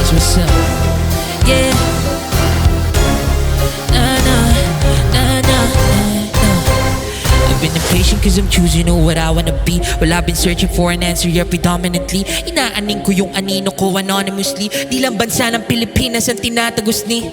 That's what's up. Yeah. I've been impatient cause I'm choosing what I wanna be. Well, I've been searching for an answer, yeah, predominantly inaaning ko yung anino ko anonymously. Di lang bansa ng Pilipinas ang tinatagos ni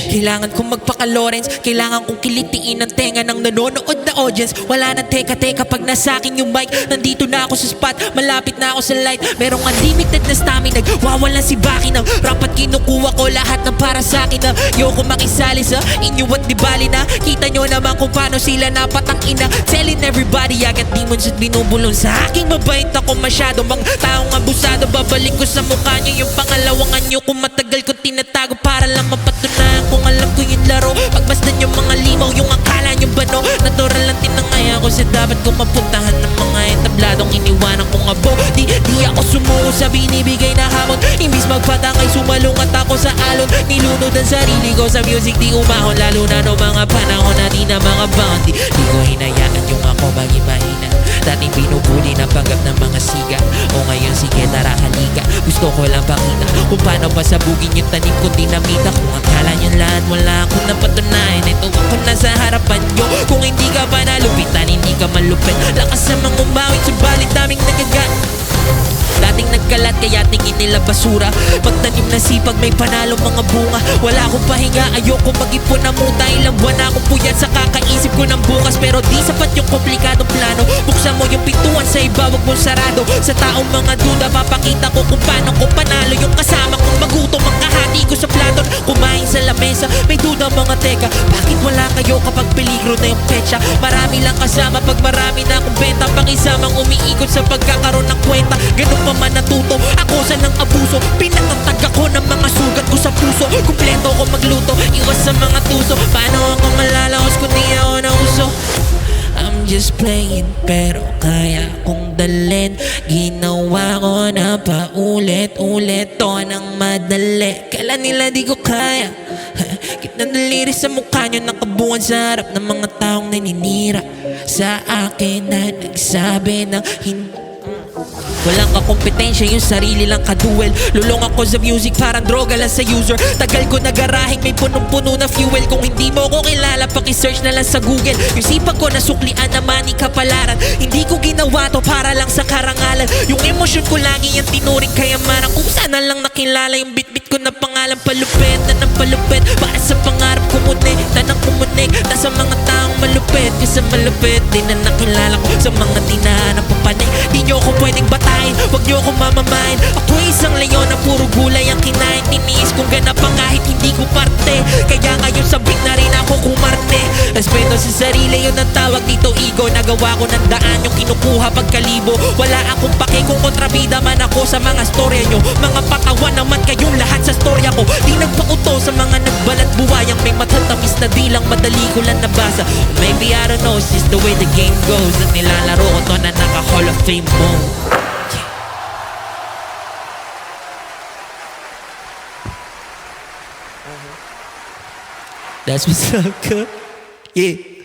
kailangan kong magpaka-Lawrence, kailangan kong kilitiin ang tenga ng nanonood na audience. Wala nang teka-teka pag nasa akin yung mic. Nandito na ako sa spot, malapit na ako sa light. Merong unlimited na stamina, nagwawalan si Baki ng rap at kinukuha ko lahat ng para sa akin na yoko makisali sa inyo at di bali na. Kita nyo naman kung paano sila napatang ina. Telling everybody I got demons at binubulong sa aking mabait ako masyado. Mga taong abusado, babalik ko sa mukha nyo yung pangalawang anyo kung matagal ko tinatago para lang mapatunayan kung alam ko yung laro. Pagmasdan yung mga limaw, yung akala nyo bano. Natural lang tinangay ako sa dapat kong mapuntahan ng mga entabladong iniwanan kong abo. Di ako sumuko sa binibigay na hamon. Imbis magpatangay, sumalungat ako sa alon. Nilunod ang sarili ko sa music, di umahon. Lalo na no mga panahon na di na mga bounty. Di ko hinayaan yung ako maging mahina. Dating binubuli ng panggap ng mga siga. O ngayon sige tara halika, gusto ko lang pakita kung paano pasabugin yung tanim ko dinamita. Kung akala nyo lahat wala akong napatunayan, ito ako nasa harapan nyo. Kung hindi ka pa nalupitan, hindi ka malupit. Lakas namang umawit, subalit daming nagagat. Dating nagkalat kaya tingin nila basura. Pagtanim na sipag may panalo mga bunga. Wala akong pahinga, ayoko mag-ipon na muta. Ilang buwan ako puyat sa kakaisip ko ng bukas. Pero di sapat yung komplikadong plano. Buksan mo yung pintuan sa iba, wag mong sarado. Sa taong mga duda, papakita ko kung paano ko panalo. Yung kasama kong magutom, makahati ko sa platon. Kumain sa lamesa, may duda mga teka. Bakit wala kayo kapag peligro na yung petsa? Marami lang kasama pag marami na akong benta. Pang-isamang umiikot sa pagkakaroon ng kwenta. Ganun pa man natuto, ako sa ng abuso. Pinatatag ako ng mga sugat ko sa puso. Kumpleto ko magluto, iwas sa mga tuso. Paano ako malalaos kung di ako nauso? I'm just playing pero kaya kong dalhin. Ginawa ko na paulit-ulit to ng madali. Kala nila di ko kaya. Kitna daliri sa mukha nyo, nakabuhan sa harap ng mga taong naninira sa akin na nagsabi ng hindi. Walang kakompetensya, yung sarili lang kaduel. Lulong ako sa music, parang droga lang sa user. Tagal ko nagarahing, may punong-puno na fuel. Kung hindi mo ko kilala, pakisearch na lang sa Google. Yung sipag ko nasuklian naman ni kapalaran. Hindi ko ginawa to para lang sa karangalan. Yung emosyon ko lagi yung tinuring kayamanan. Kung sana lang nakilala yung bit-bit ko na pangalan. Palupit na ng palupit, para sa pangarap kumunik na ng kumunik. Na sa mga taong malupit, kasi malupit din na nakilala ko. Sa mga tinahanap papanig, di nyo ko pwedeng batayin. Huwag niyo akong mamamain. Ako isang leon na puro gulay ang kinain. Tiniis kong ganap pa kahit hindi ko parte. Kaya ngayon sabik na rin ako kumarte. Respeto sa sarili, yun ang tawag dito ego. Nagawa ko ng daan yung kinukuha pagkalibo. Wala akong pake kung kontrabida man ako sa mga storya nyo. Mga patawan naman kayong lahat sa storya ko. Di nagpauto sa mga nagbalat buwayang may matatamis na di lang madali ko lang nabasa. Maybe I don't know, it's just the way the game goes. At nilalaro ko to na naka Hall of Fame mode. That's what's up, good. Yeah.